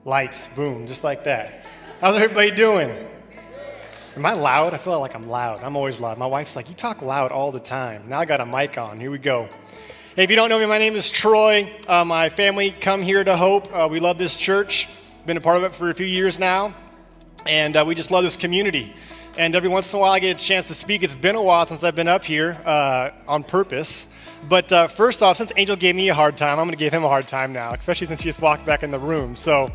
Lights, boom, just like that. How's everybody doing? Am I loud? I feel like I'm loud. I'm always loud. My wife's like, you talk loud all the time. Now I got a mic on. Here we go. Hey, if you don't know me, my name is Troy. My family come here to Hope. We love this church. Been a part of it for a few years now. And we just love this community. And every once in a while I get a chance to speak. It's been a while since I've been up here on purpose. But first off, since Angel gave me a hard time, I'm going to give him a hard time now, especially since he just walked back in the room. So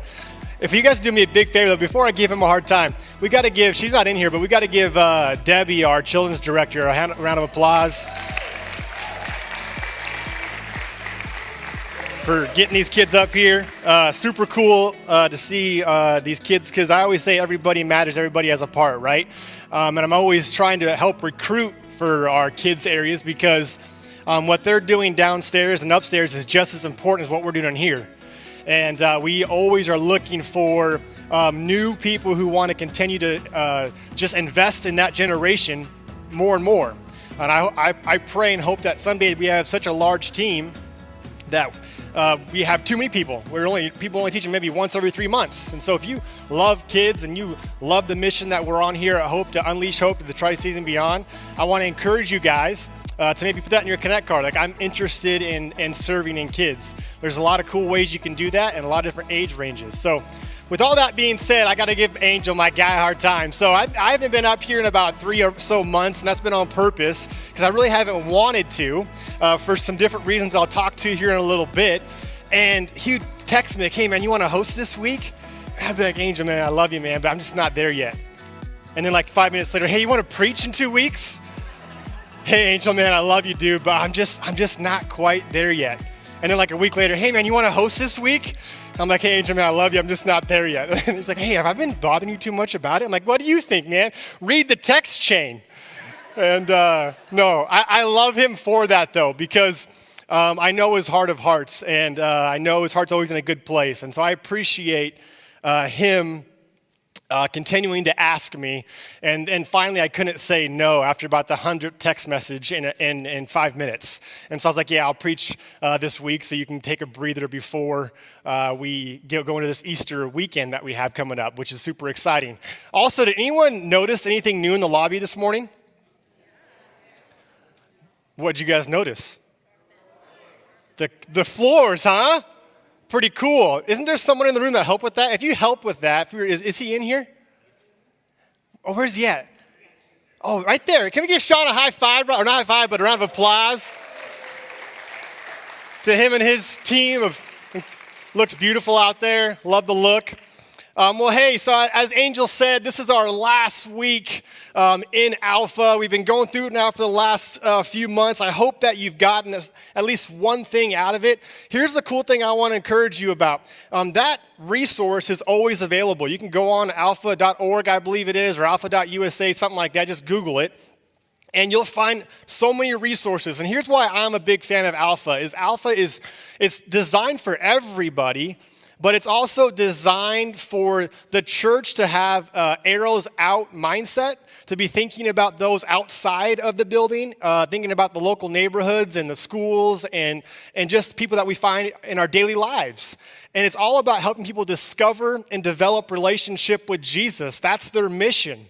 if you guys do me a big favor, though, before I give him a hard time, we got to give, she's not in here, but we got to give Debbie, our children's director, a round of applause for getting these kids up here. Super cool to see these kids, because I always say everybody matters, everybody has a part, right? And I'm always trying to help recruit for our kids' areas, because what they're doing downstairs and upstairs is just as important as what we're doing here. And we always are looking for new people who want to continue to just invest in that generation more and more. And I pray and hope that someday we have such a large team that we have too many people. People only teaching maybe once every 3 months. And so if you love kids and you love the mission that we're on here at Hope to unleash hope to the Tri-Season beyond, I want to encourage you guys to maybe put that in your Connect card. Like, I'm interested in serving in kids. There's a lot of cool ways you can do that and a lot of different age ranges. So with all that being said, I got to give Angel, my guy, a hard time. So I haven't been up here in about 3 or so months, and that's been on purpose because I really haven't wanted to for some different reasons I'll talk to here in a little bit. And he would text me like, hey man, you want to host this week? And I'd be like, Angel, man, I love you, man, but I'm just not there yet. And then like 5 minutes later, hey, you want to preach in 2 weeks? Hey, Angel, man, I love you, dude, but I'm just not quite there yet. And then like a week later, hey, man, you want to host this week? I'm like, hey, Angel, man, I love you. I'm just not there yet. And he's like, hey, have I been bothering you too much about it? I'm like, what do you think, man? Read the text chain. And no, I love him for that, though, because I know his heart of hearts, and I know his heart's always in a good place. And so I appreciate him continuing to ask me, and finally I couldn't say no after about the 100th text message in 5 minutes. And so I was like, yeah, I'll preach this week so you can take a breather before we go into this Easter weekend that we have coming up, which is super exciting. Also, did anyone notice anything new in the lobby this morning? What did you guys notice? The floors, huh? Pretty cool. Isn't there someone in the room that helped with that? If you help with that, is he in here? Oh, where's he at? Oh, right there. Can we give Sean a high five, or not high five, but a round of applause to him and his team? Looks beautiful out there. Love the look. Well, hey, so as Angel said, this is our last week in Alpha. We've been going through it now for the last few months. I hope that you've gotten at least one thing out of it. Here's the cool thing I want to encourage you about. That resource is always available. You can go on alpha.org, I believe it is, or alpha.usa, something like that. Just Google it. And you'll find so many resources. And here's why I'm a big fan of Alpha is it's designed for everybody, but it's also designed for the church to have arrows out mindset, to be thinking about those outside of the building, thinking about the local neighborhoods and the schools and just people that we find in our daily lives. And it's all about helping people discover and develop relationship with Jesus. That's their mission.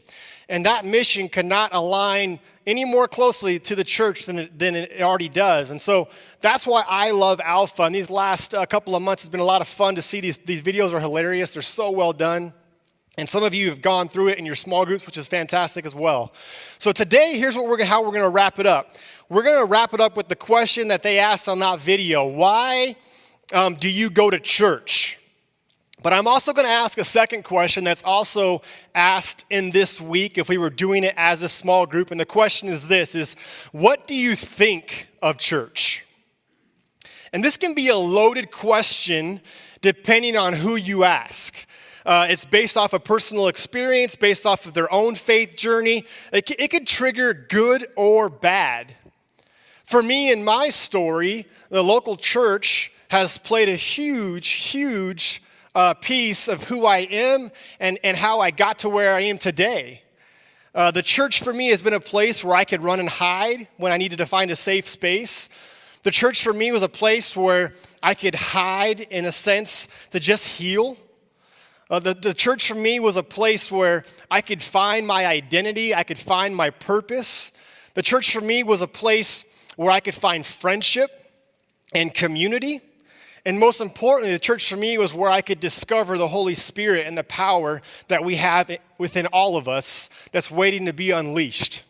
And that mission cannot align any more closely to the church than it already does. And so that's why I love Alpha. And these last couple of months, it's been a lot of fun to see these videos are hilarious. They're so well done. And some of you have gone through it in your small groups, which is fantastic as well. So today, here's how we're going to wrap it up. We're going to wrap it up with the question that they asked on that video. Why do you go to church? But I'm also going to ask a second question that's also asked in this week if we were doing it as a small group. And the question is this, what do you think of church? And this can be a loaded question depending on who you ask. It's based off of personal experience, based off of their own faith journey. It could trigger good or bad. For me, in my story, the local church has played a huge piece of who I am and how I got to where I am today. The church for me has been a place where I could run and hide when I needed to find a safe space. The church for me was a place where I could hide in a sense to just heal. The church for me was a place where I could find my identity, I could find my purpose. The church for me was a place where I could find friendship and community. And most importantly, the church for me was where I could discover the Holy Spirit and the power that we have within all of us that's waiting to be unleashed.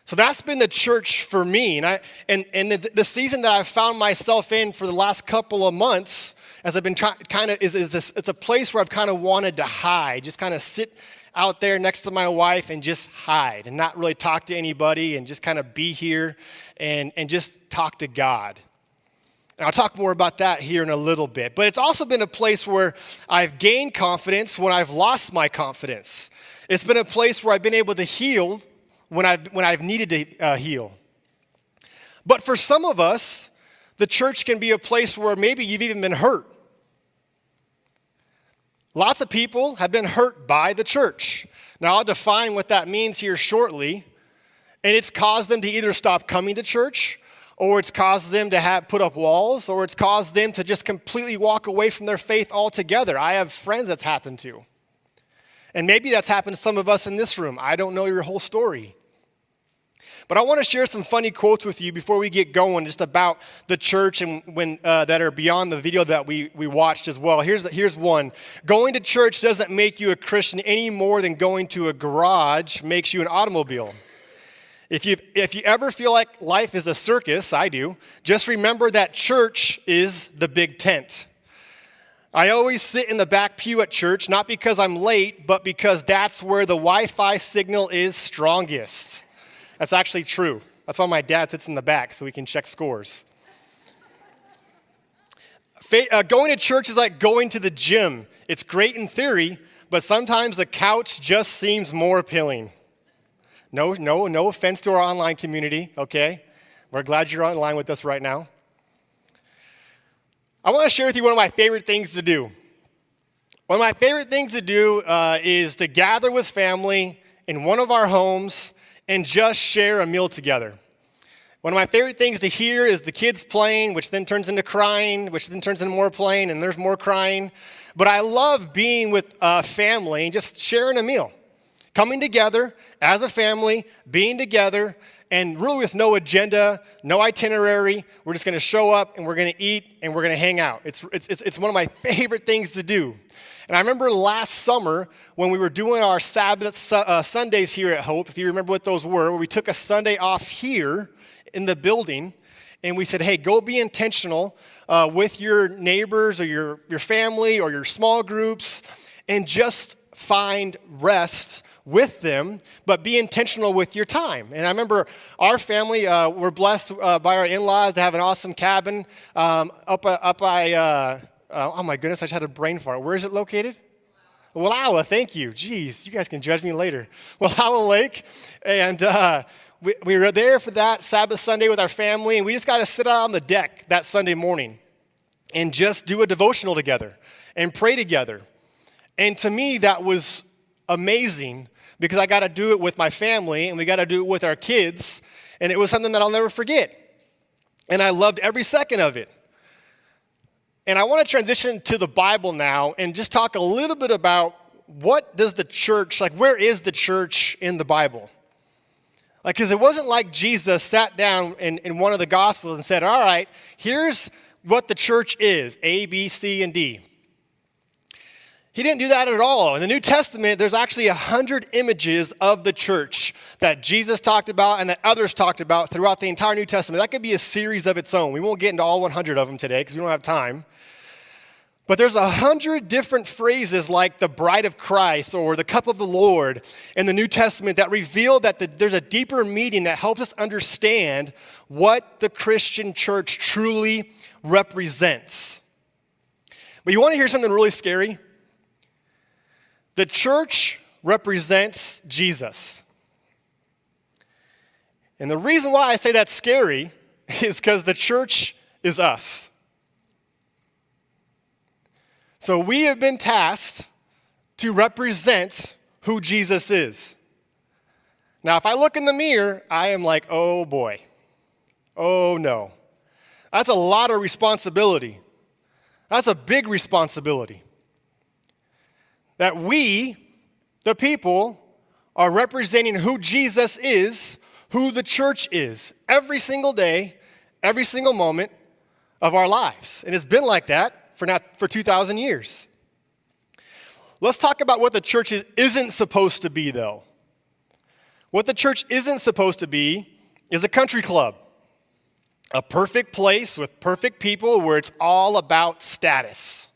So that's been the church for me. And the season that I've found myself in for the last couple of months, as I've been it's a place where I've kind of wanted to hide, just kind of sit out there next to my wife and just hide and not really talk to anybody and just kind of be here and just talk to God. And I'll talk more about that here in a little bit. But it's also been a place where I've gained confidence when I've lost my confidence. It's been a place where I've been able to heal when I've needed to heal. But for some of us, the church can be a place where maybe you've even been hurt. Lots of people have been hurt by the church. Now, I'll define what that means here shortly. And it's caused them to either stop coming to church, or it's caused them to put up walls, or it's caused them to just completely walk away from their faith altogether. I have friends that's happened to. And maybe that's happened to some of us in this room. I don't know your whole story. But I want to share some funny quotes with you before we get going, just about the church and that are beyond the video that we watched as well. Here's one. Going to church doesn't make you a Christian any more than going to a garage makes you an automobile. If you ever feel like life is a circus, I do, just remember that church is the big tent. I always sit in the back pew at church, not because I'm late, but because that's where the Wi-Fi signal is strongest. That's actually true. That's why my dad sits in the back, so we can check scores. Going to church is like going to the gym. It's great in theory, but sometimes the couch just seems more appealing. No offense to our online community, okay? We're glad you're online with us right now. I want to share with you one of my favorite things to do. One of my favorite things to do is to gather with family in one of our homes and just share a meal together. One of my favorite things to hear is the kids playing, which then turns into crying, which then turns into more playing, and there's more crying. But I love being with family and just sharing a meal. Coming together as a family, being together, and really with no agenda, no itinerary. We're just going to show up, and we're going to eat, and we're going to hang out. It's one of my favorite things to do. And I remember last summer when we were doing our Sabbath Sundays here at Hope, if you remember what those were, where we took a Sunday off here in the building, and we said, hey, go be intentional with your neighbors or your family or your small groups, and just find rest with them, but be intentional with your time. And I remember our family, we're blessed by our in-laws to have an awesome cabin up by, oh my goodness, I just had a brain fart. Where is it located? Wallowa, thank you. Jeez, you guys can judge me later. Wallowa Lake. And we were there for that Sabbath Sunday with our family, and we just got to sit out on the deck that Sunday morning and just do a devotional together and pray together. And to me, that was amazing because I got to do it with my family, and we got to do it with our kids, and it was something that I'll never forget. And I loved every second of it. And I want to transition to the Bible now and just talk a little bit about what does the church, where is the church in the Bible? Because it wasn't like Jesus sat down in one of the Gospels and said, all right, here's what the church is, A, B, C, and D. He didn't do that at all. In the New Testament, there's actually 100 images of the church that Jesus talked about and that others talked about throughout the entire New Testament. That could be a series of its own. We won't get into all 100 of them today because we don't have time. But there's 100 different phrases like the bride of Christ or the cup of the Lord in the New Testament that reveal that there's a deeper meaning that helps us understand what the Christian church truly represents. But you want to hear something really scary? The church represents Jesus. And the reason why I say that's scary is because the church is us. So we have been tasked to represent who Jesus is. Now, if I look in the mirror, I am like, oh boy, oh no. That's a lot of responsibility. That's a big responsibility. that we, the people, are representing who Jesus is, who the church is, every single day, every single moment of our lives. And it's been like that for 2,000 years. Let's talk about what the church isn't supposed to be, though. What the church isn't supposed to be is a country club, a perfect place with perfect people where it's all about status.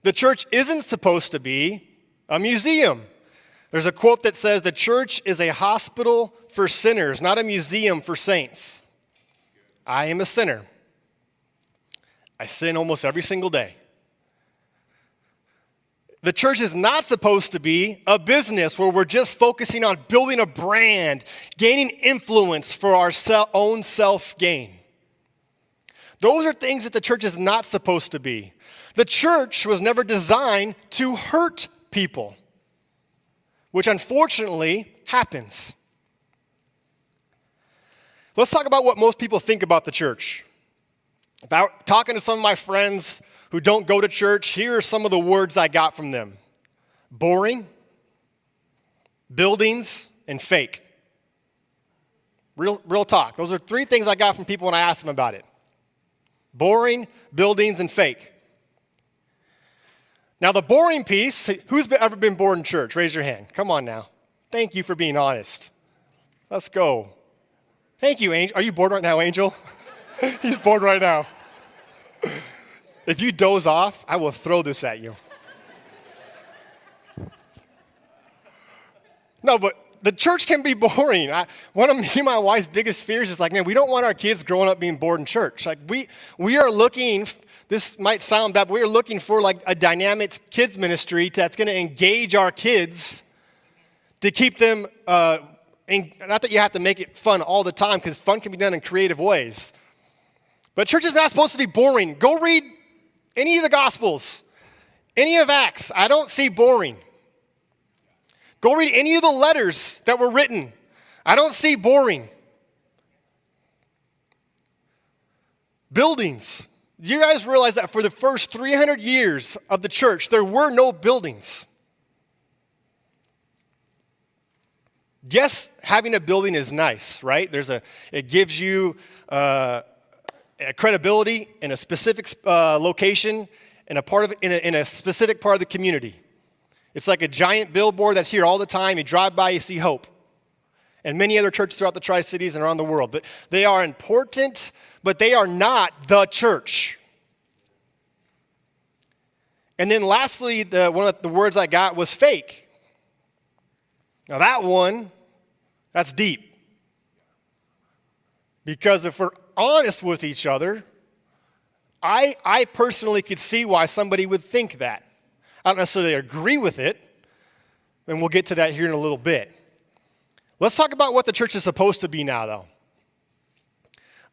The church isn't supposed to be a museum. There's a quote that says, "The church is a hospital for sinners, not a museum for saints." I am a sinner. I sin almost every single day. The church is not supposed to be a business where we're just focusing on building a brand, gaining influence for our own self-gain. Those are things that the church is not supposed to be. The church was never designed to hurt people, which unfortunately happens. Let's talk about what most people think about the church. About talking to some of my friends who don't go to church, here are some of the words I got from them: boring, buildings, and fake. Real talk. Those are three things I got from people when I asked them about it. Boring, buildings, and fake. Now, the boring piece, who's ever been bored in church? Raise your hand. Come on now. Thank you for being honest. Let's go. Thank you, Angel. Are you bored right now, Angel? He's bored right now. If you doze off, I will throw this at you. No, but the church can be boring. One of me and my wife's biggest fears is like, man, we don't want our kids growing up being bored in church. Like we are looking, this might sound bad, but we are looking for like a dynamic kids ministry that's going to engage our kids to keep them, not that you have to make it fun all the time, because fun can be done in creative ways. But church is not supposed to be boring. Go read any of the Gospels, any of Acts. I don't see boring. Go read any of the letters that were written. I don't see boring. Buildings. Do you guys realize that for the first 300 years of the church, there were no buildings? Yes, having a building is nice, right? It gives you credibility in a specific location and in a specific part of the community. It's like a giant billboard that's here all the time. You drive by, you see hope. And many other churches throughout the Tri-Cities and around the world. But they are important, but they are not the church. And then lastly, one of the words I got was fake. Now that's deep. Because if we're honest with each other, I personally could see why somebody would think that. I don't necessarily agree with it, and we'll get to that here in a little bit. Let's talk about what the church is supposed to be now, though.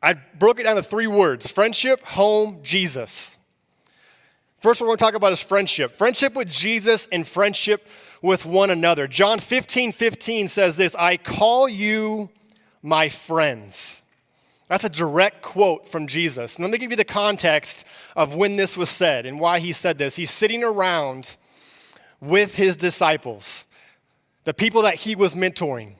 I broke it down to 3 words: friendship, home, Jesus. First, what we're going to talk about is friendship. Friendship with Jesus and friendship with one another. John 15:15 says this: "I call you my friends." That's a direct quote from Jesus. And let me give you the context of when this was said and why he said this. He's sitting around with his disciples, the people that he was mentoring.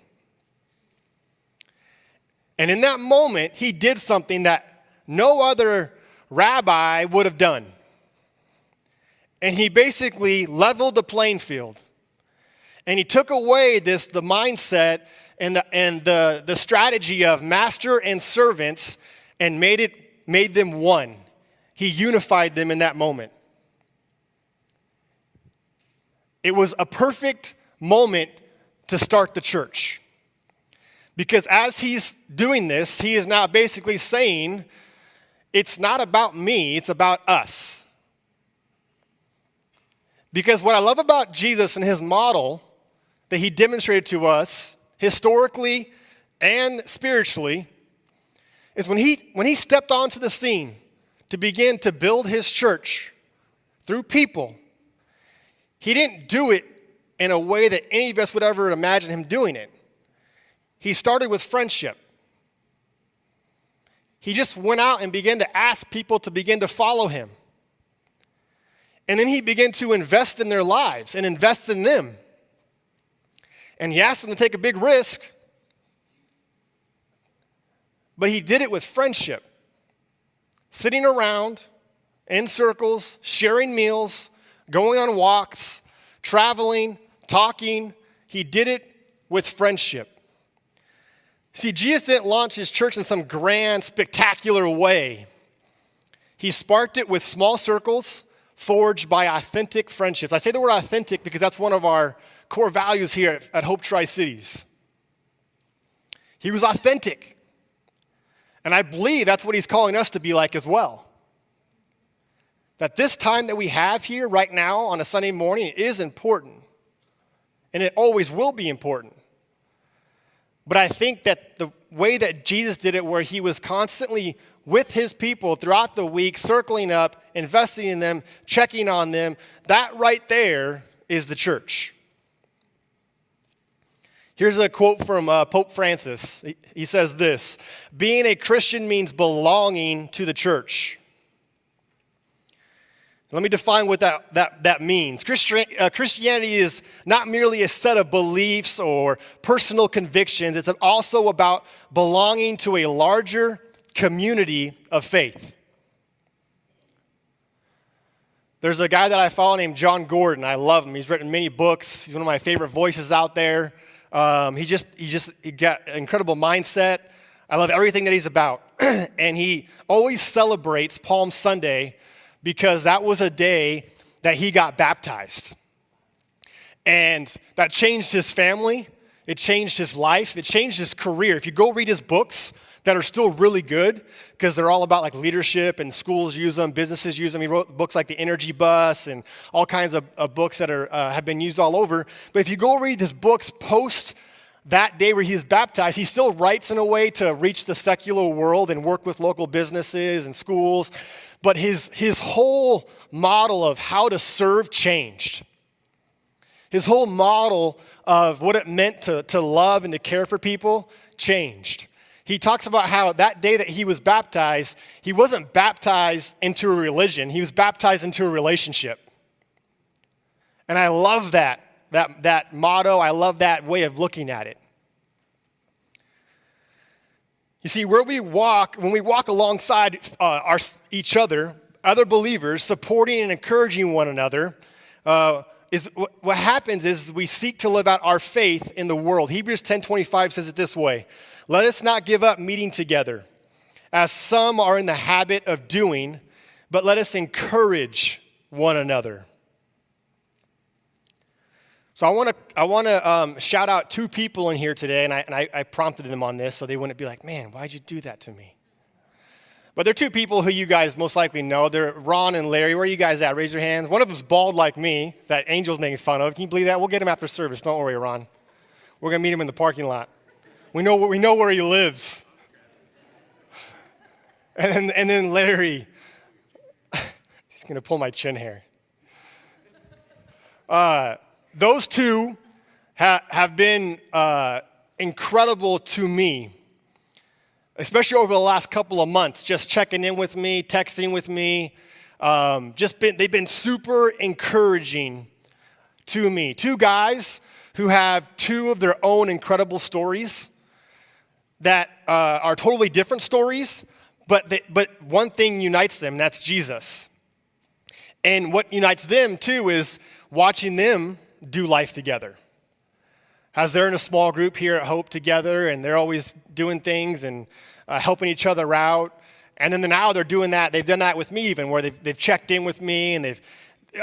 And in that moment, he did something that no other rabbi would have done. And he basically leveled the playing field. And he took away the mindset and the strategy of master and servant and made them one. He unified them in that moment. It was a perfect moment to start the church. Because as he's doing this, he is now basically saying, it's not about me, it's about us. Because what I love about Jesus and his model that he demonstrated to us historically and spiritually is when he stepped onto the scene to begin to build his church through people, he didn't do it in a way that any of us would ever imagine him doing it. He started with friendship. He just went out and began to ask people to begin to follow him. And then he began to invest in their lives and invest in them. And he asked them to take a big risk, but he did it with friendship. Sitting around in circles, sharing meals, going on walks, traveling, talking. He did it with friendship. See, Jesus didn't launch his church in some grand, spectacular way. He sparked it with small circles forged by authentic friendships. I say the word authentic because that's one of our core values here at Hope Tri-Cities. He was authentic. And I believe that's what he's calling us to be like as well. That this time that we have here right now on a Sunday morning is important. And it always will be important. But I think that the way that Jesus did it, where he was constantly with his people throughout the week, circling up, investing in them, checking on them, that right there is the church. Here's a quote from Pope Francis. He says this: "Being a Christian means belonging to the church." Let me define what that means. Christianity is not merely a set of beliefs or personal convictions. It's also about belonging to a larger community of faith. There's a guy that I follow named John Gordon. I love him. He's written many books. He's one of my favorite voices out there. He got an incredible mindset. I love everything that he's about. And he always celebrates Palm Sunday because that was a day that he got baptized. And that changed his family. It changed his life. It changed his career. If you go read his books that are still really good, because they're all about like leadership, and schools use them, businesses use them. He wrote books like The Energy Bus and all kinds of books that have been used all over. But if you go read his books post that day where he was baptized, he still writes in a way to reach the secular world and work with local businesses and schools. But his whole model of how to serve changed. His whole model of what it meant to love and to care for people changed. He talks about how that day that he was baptized, he wasn't baptized into a religion. He was baptized into a relationship. And I love that motto. I love that way of looking at it. You see, when we walk alongside each other, other believers, supporting and encouraging one another, what happens is we seek to live out our faith in the world. Hebrews 10:25 says it this way: "Let us not give up meeting together, as some are in the habit of doing, but let us encourage one another." So I want to shout out two people in here today, and I prompted them on this so they wouldn't be like, "Man, why'd you do that to me?" But they're two people who you guys most likely know. They're Ron and Larry. Where are you guys at? Raise your hands. One of them's bald like me, that Angel's making fun of. Can you believe that? We'll get him after service. Don't worry, Ron. We're going to meet him in the parking lot. We know where he lives. And then Larry, he's going to pull my chin hair. Those two have been incredible to me, especially over the last couple of months, just checking in with me, texting with me. They've been super encouraging to me. Two guys who have two of their own incredible stories that are totally different stories, but one thing unites them, and that's Jesus. And what unites them, too, is watching them do life together. As they're in a small group here at Hope together, and they're always doing things and helping each other out. And then now they're doing that. They've done that with me even, where they've checked in with me, and they've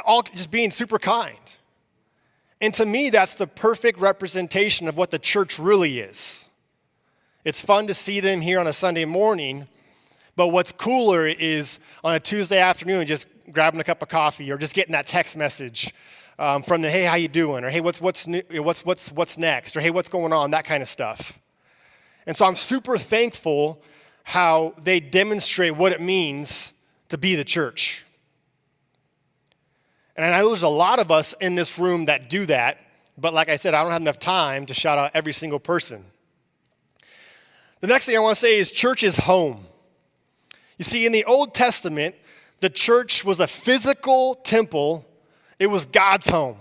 all just being super kind. And to me, that's the perfect representation of what the church really is. It's fun to see them here on a Sunday morning, but what's cooler is on a Tuesday afternoon, just grabbing a cup of coffee or just getting that text message from the, "Hey, how you doing?" Or, "Hey, what's new? What's next?" Or, "Hey, what's going on?" That kind of stuff. And so I'm super thankful how they demonstrate what it means to be the church. And I know there's a lot of us in this room that do that, but like I said, I don't have enough time to shout out every single person. The next thing I want to say is church is home. You see, in the Old Testament, The church was a physical temple. It was God's home.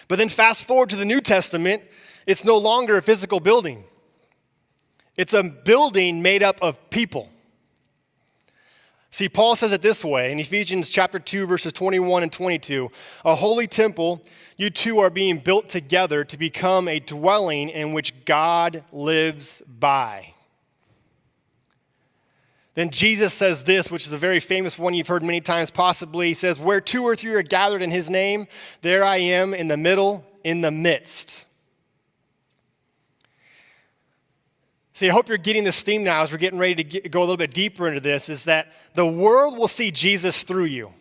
But then fast forward to the New Testament, it's no longer a physical building. It's a building made up of people. See, Paul says it this way in Ephesians chapter 2, verses 21 and 22. A holy temple, you two are being built together to become a dwelling in which God lives by. Then Jesus says this, which is a very famous one you've heard many times possibly. He says, where two or three are gathered in his name, there I am in the middle, in the midst. See, I hope you're getting this theme now as we're getting ready to go a little bit deeper into this, is that the world will see Jesus through you.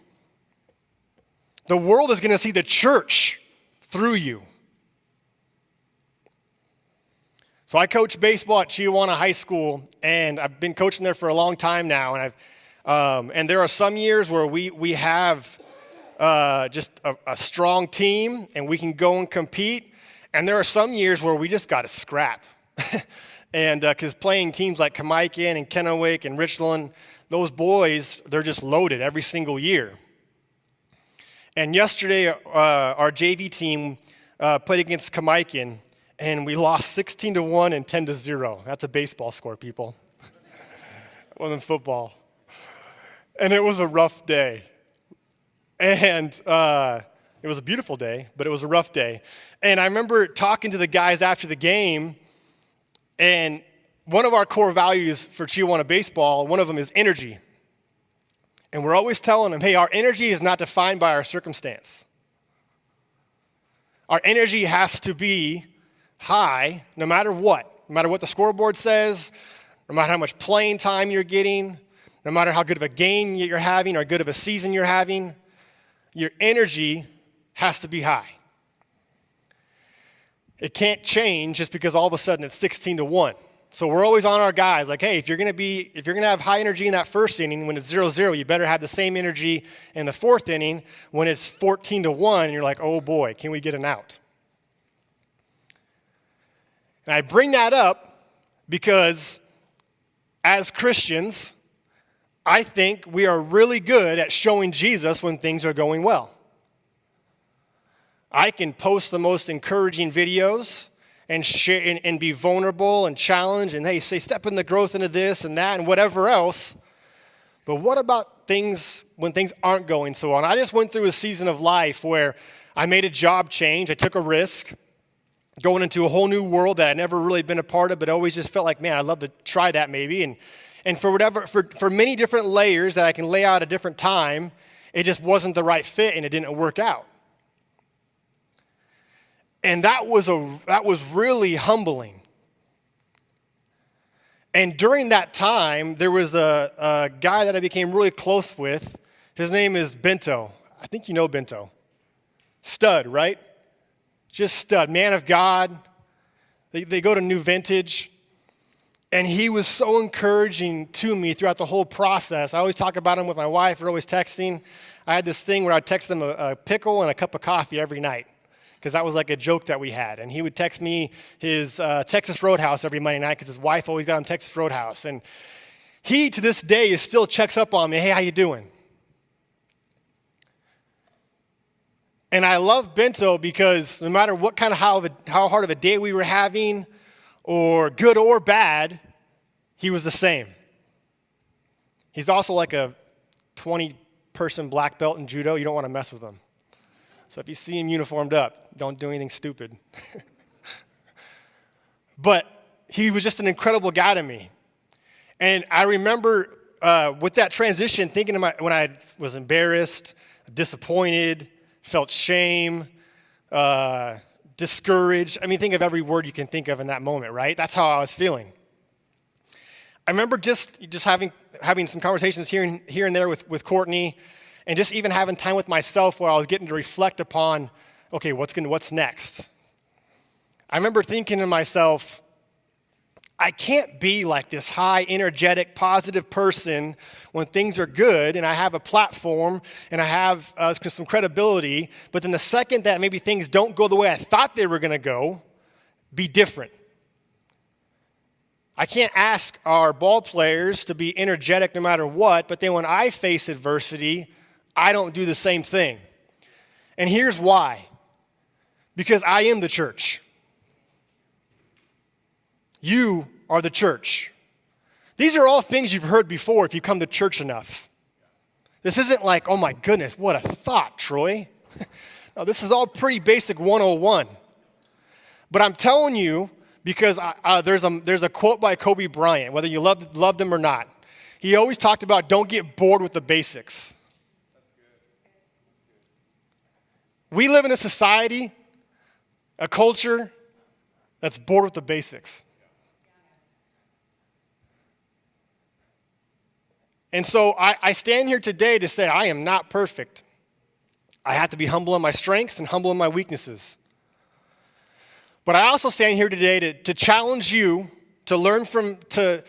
The world is going to see the church through you. So I coach baseball at Chiawana High School, and I've been coaching there for a long time now. And there are some years where we have just a strong team, and we can go and compete. And there are some years where we just got to scrap. And because playing teams like Kamaikan and Kennewick and Richland, those boys, they're just loaded every single year. And yesterday, our JV team played against Kamaikan, and we lost 16-1 and 10-0. That's a baseball score, people. It wasn't football. And it was a rough day. And it was a beautiful day, but it was a rough day. And I remember talking to the guys after the game, and one of our core values for Chiawana baseball, one of them is energy. And we're always telling them, hey, our energy is not defined by our circumstance. Our energy has to be high no matter what. No matter what the scoreboard says, no matter how much playing time you're getting, no matter how good of a game you're having or good of a season you're having, your energy has to be high. It can't change just because all of a sudden it's 16-1. So we're always on our guys, like, hey, if you're gonna have high energy in that first inning when it's 0-0, you better have the same energy in the fourth inning when it's 14-1, and you're like, oh boy, can we get an out? And I bring that up because as Christians, I think we are really good at showing Jesus when things are going well. I can post the most encouraging videos and share and be vulnerable and challenge and, hey, say step in the growth into this and that and whatever else. But what about things when things aren't going so well? And I just went through a season of life where I made a job change. I took a risk going into a whole new world that I'd never really been a part of, but always just felt like, man, I'd love to try that maybe. And for many different layers that I can lay out at a different time, it just wasn't the right fit and it didn't work out. And that was really humbling. And during that time, there was a guy that I became really close with. His name is Bento. I think you know Bento. Stud, right? Just stud, man of God. They go to New Vintage. And he was so encouraging to me throughout the whole process. I always talk about him with my wife. We're always texting. I had this thing where I'd text him a pickle and a cup of coffee every night, because that was like a joke that we had. And he would text me his Texas Roadhouse every Monday night because his wife always got him Texas Roadhouse. And he, to this day, still checks up on me. Hey, how you doing? And I love Bento because no matter what kind of how hard of a day we were having, or good or bad, he was the same. He's also like a 20-person black belt in judo. You don't want to mess with him. So if you see him uniformed up, don't do anything stupid. But he was just an incredible guy to me. And I remember with that transition, thinking when I was embarrassed, disappointed, felt shame, discouraged. I mean, think of every word you can think of in that moment, right? That's how I was feeling. I remember just having some conversations here and there with Courtney, and just even having time with myself where I was getting to reflect upon, okay, what's next? I remember thinking to myself, I can't be like this high, energetic, positive person when things are good and I have a platform and I have some credibility, but then the second that maybe things don't go the way I thought they were going to go, be different. I can't ask our ball players to be energetic no matter what, but then when I face adversity, I don't do the same thing. And here's why. Because I am the church. You are the church. These are all things you've heard before if you come to church enough. This isn't like, oh my goodness, what a thought, Troy. No, this is all pretty basic 101. But I'm telling you, because there's a quote by Kobe Bryant, whether you loved him or not. He always talked about don't get bored with the basics. We live in a society, a culture that's bored with the basics. And so I stand here today to say I am not perfect. I have to be humble in my strengths and humble in my weaknesses. But I also stand here today to challenge you to learn from, to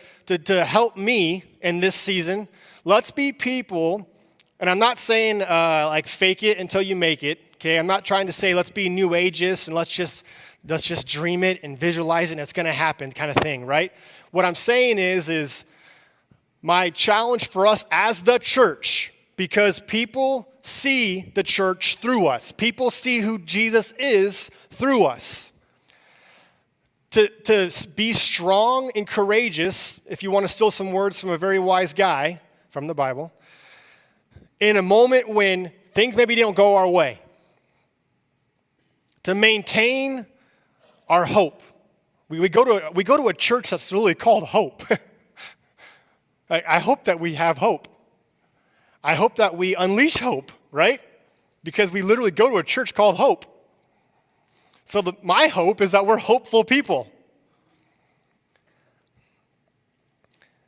help me in this season. Let's be people, and I'm not saying like fake it until you make it, okay? I'm not trying to say let's be new ageist and let's just dream it and visualize it and it's gonna happen kind of thing, right? What I'm saying is my challenge for us as the church, because people see the church through us. People see who Jesus is through us. To be strong and courageous, if you want to steal some words from a very wise guy from the Bible, in a moment when things maybe don't go our way. To maintain our hope. We go to a church that's really called Hope. I hope that we have hope. I hope that we unleash hope, right? Because we literally go to a church called Hope. So my hope is that we're hopeful people.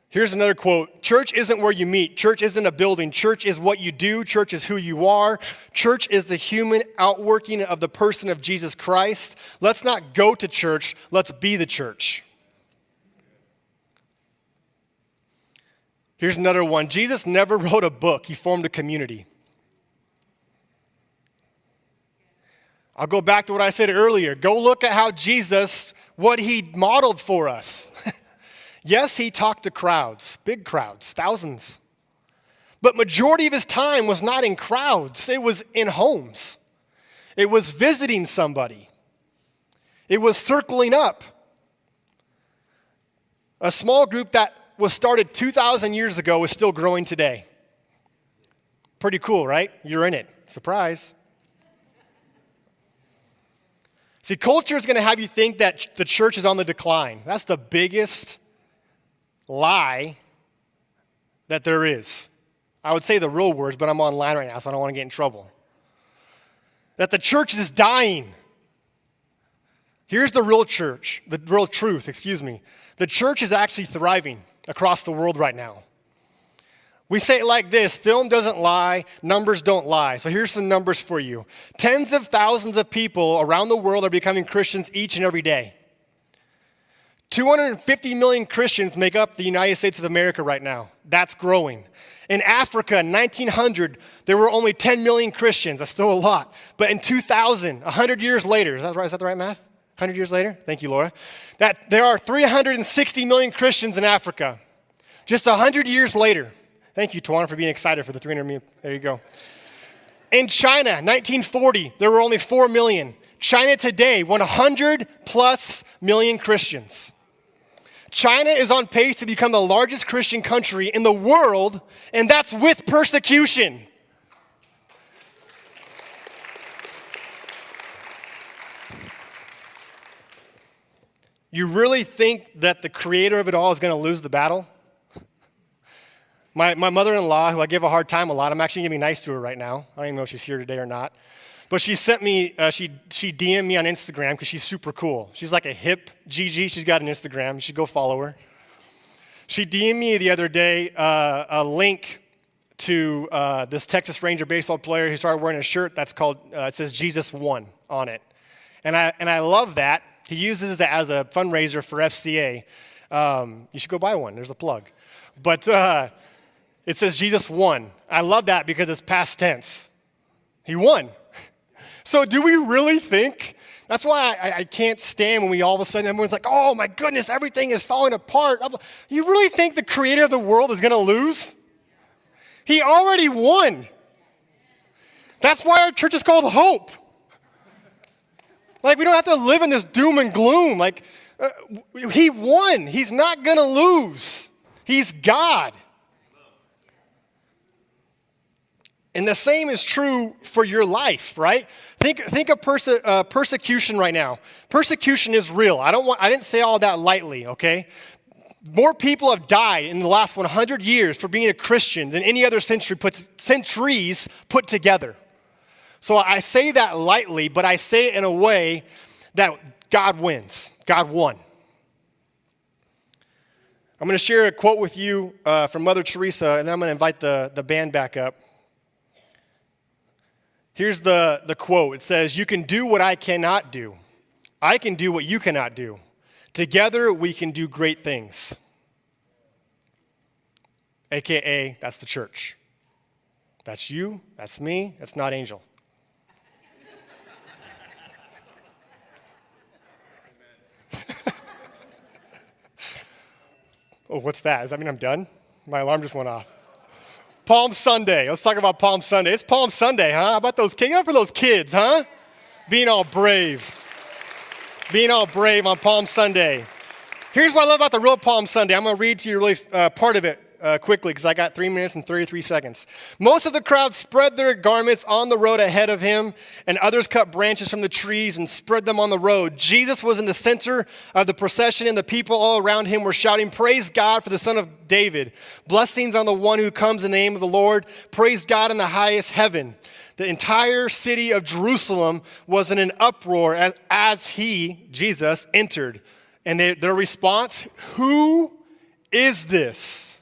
Here's another quote. Church isn't where you meet. Church isn't a building. Church is what you do. Church is who you are. Church is the human outworking of the person of Jesus Christ. Let's not go to church. Let's be the church. Here's another one. Jesus never wrote a book. He formed a community. I'll go back to what I said earlier. Go look at how Jesus, what he modeled for us. Yes, he talked to crowds, big crowds, thousands. But majority of his time was not in crowds. It was in homes. It was visiting somebody. It was circling up. A small group that was started 2,000 years ago is still growing today. Pretty cool, right? You're in it. Surprise. See, culture is going to have you think that the church is on the decline. That's the biggest lie that there is. I would say the real words, but I'm online right now, so I don't want to get in trouble. That the church is dying. Here's the real church, the real truth, The church is actually thriving across the world right now. We say it like this: film doesn't lie, numbers don't lie. So here's some numbers for you. Tens of thousands of people around the world are becoming Christians each and every day. 250 million Christians make up the United States of America right now. That's growing. In Africa, in 1900, there were only 10 million Christians. That's still a lot. But in 2000, 100 years later, is that right? Is that the right math? 100 years later? Thank you, Laura. That there are 360 million Christians in Africa. Just 100 years later. Thank you, Tuan, for being excited for the 300 million. There you go. In China, 1940, there were only 4 million. China today, 100 plus million Christians. China is on pace to become the largest Christian country in the world, and that's with persecution. You really think that the creator of it all is going to lose the battle? My mother-in-law, who I give a hard time a lot, I'm actually going to be nice to her right now. I don't even know if she's here today or not. But she sent me, she DM'd me on Instagram because she's super cool. She's like a hip Gigi. She's got an Instagram. You should go follow her. She DM'd me the other day a link to this Texas Ranger baseball player who started wearing a shirt that's called, it says Jesus Won on it. And I love that. He uses it as a fundraiser for FCA. You should go buy one. There's a plug. But it says Jesus won. I love that because it's past tense. He won. So do we really think That's why I can't stand when we all of a sudden, everyone's like, oh my goodness, everything is falling apart. You really think the creator of the world is going to lose? He already won. That's why our church is called Hope. Like, we don't have to live in this doom and gloom. Like, he won. He's not going to lose. He's God. And the same is true for your life, right? Think of persecution right now. Persecution is real. I didn't say all that lightly, okay? More people have died in the last 100 years for being a Christian than any other centuries put together. So I say that lightly, but I say it in a way that God wins. God won. I'm going to share a quote with you from Mother Teresa, and then I'm going to invite the band back up. Here's the quote. It says, "You can do what I cannot do. I can do what you cannot do. Together we can do great things." AKA, that's the church. That's you, that's me, that's not Angel. Oh, what's that? Does that mean I'm done? My alarm just went off. Palm Sunday. Let's talk about Palm Sunday. It's Palm Sunday, huh? How about those kids? Get up for those kids, huh? Being all brave. Being all brave on Palm Sunday. Here's what I love about the real Palm Sunday. I'm going to read to you really part of it quickly because I got 3 minutes and 33 seconds. Most of the crowd spread their garments on the road ahead of him, and others cut branches from the trees and spread them on the road. Jesus was in the center of the procession, and the people all around him were shouting, "Praise God for the Son of David. Blessings on the one who comes in the name of the Lord. Praise God in the highest heaven." The entire city of Jerusalem was in an uproar as he, Jesus, entered. And their response, "Who is this?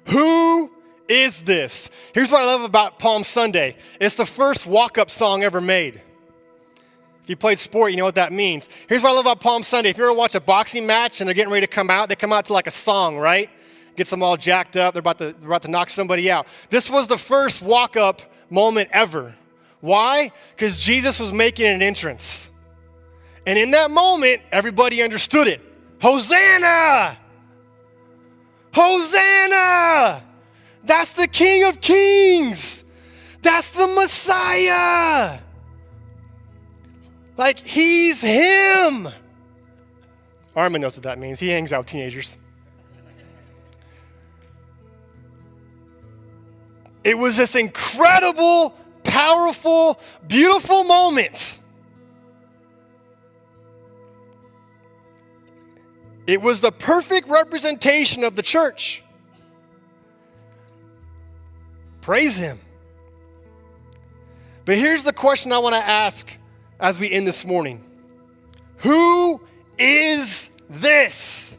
Who is this?" Here's what I love about Palm Sunday. It's the first walk-up song ever made. If you played sport, you know what that means. Here's what I love about Palm Sunday. If you ever watch a boxing match and they're getting ready to come out, they come out to like a song, right? Gets them all jacked up. They're about to knock somebody out. This was the first walk-up moment ever. Why? Because Jesus was making an entrance. And in that moment, everybody understood it. Hosanna! Hosanna! That's the King of Kings. That's the Messiah. Like, he's him. Armin knows what that means. He hangs out with teenagers. It was this incredible, powerful, beautiful moment. It was the perfect representation of the church. Praise him. But here's the question I want to ask as we end this morning. Who is this?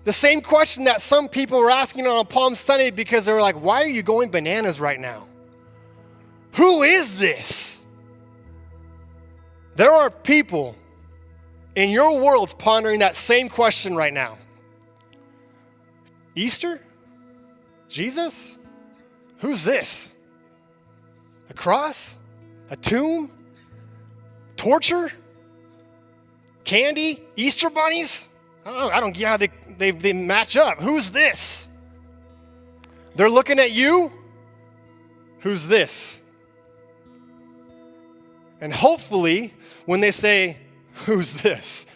The same question that some people were asking on Palm Sunday because they were like, why are you going bananas right now? Who is this? There are people in your world pondering that same question right now. Easter? Jesus? Who's this? A cross? A tomb? Torture? Candy? Easter bunnies? I don't get how they match up. Who's this? They're looking at you. Who's this? And hopefully, when they say, who's this?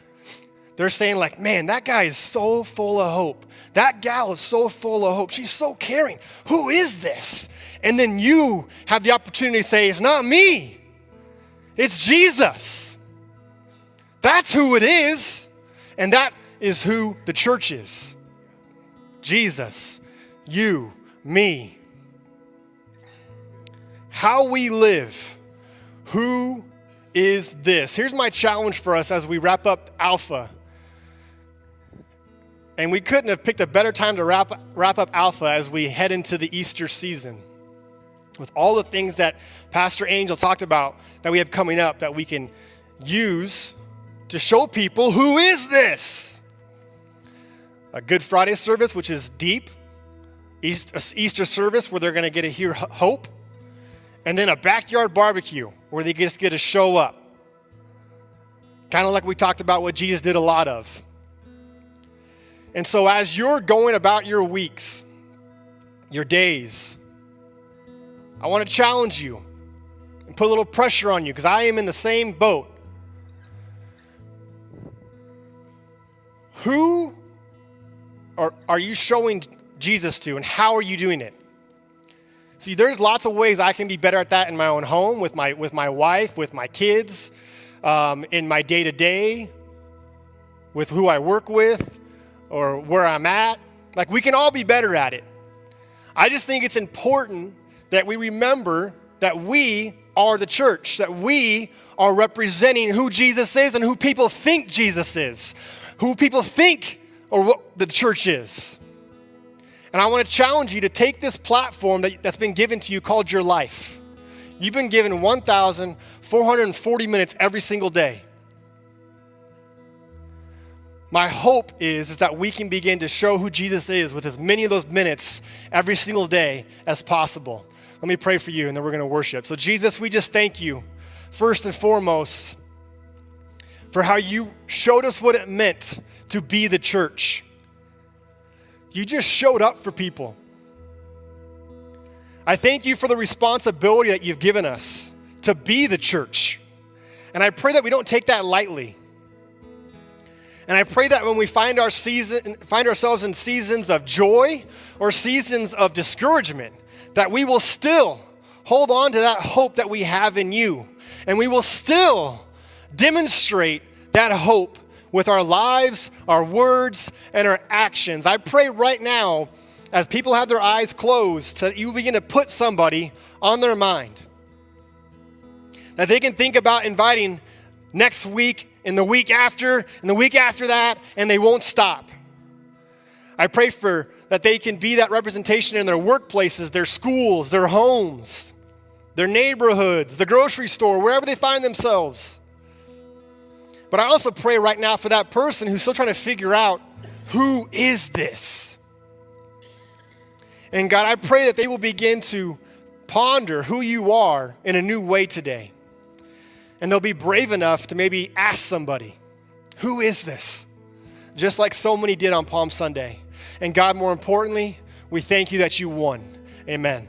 They're saying like, man, that guy is so full of hope. That gal is so full of hope. She's so caring. Who is this? And then you have the opportunity to say, it's not me. It's Jesus. That's who it is. And that is who the church is. Jesus, you, me. How we live. Who is this? Here's my challenge for us as we wrap up Alpha. And we couldn't have picked a better time to wrap up Alpha as we head into the Easter season. With all the things that Pastor Angel talked about that we have coming up that we can use to show people who is this. A Good Friday service, which is deep. Easter service where they're going to get to hear hope. and then a backyard barbecue where they just get to show up. Kind of like we talked about what Jesus did a lot of. And so as you're going about your weeks, your days, I want to challenge you and put a little pressure on you because I am in the same boat. Who are you showing Jesus to, and how are you doing it? See, there's lots of ways I can be better at that in my own home, with my wife, with my kids, in my day-to-day, with who I work with, or where I'm at. Like, we can all be better at it. I just think it's important that we remember that we are the church, that we are representing who Jesus is and who people think Jesus is, who people think or what the church is. And I want to challenge you to take this platform that's been given to you called your life. You've been given 1,440 minutes every single day. My hope is that we can begin to show who Jesus is with as many of those minutes every single day as possible. Let me pray for you, and then we're going to worship. So Jesus, we just thank you, first and foremost, for how you showed us what it meant to be the church. You just showed up for people. I thank you for the responsibility that you've given us to be the church. And I pray that we don't take that lightly. And I pray that when we find ourselves in seasons of joy or seasons of discouragement, that we will still hold on to that hope that we have in you. And we will still demonstrate that hope with our lives, our words, and our actions. I pray right now, as people have their eyes closed, that you begin to put somebody on their mind, that they can think about inviting next week, and the week after, and the week after that, and they won't stop. I pray for that they can be that representation in their workplaces, their schools, their homes, their neighborhoods, the grocery store, wherever they find themselves. But I also pray right now for that person who's still trying to figure out, who is this? And God, I pray that they will begin to ponder who you are in a new way today. And they'll be brave enough to maybe ask somebody, who is this? Just like so many did on Palm Sunday. And God, more importantly, we thank you that you won. Amen.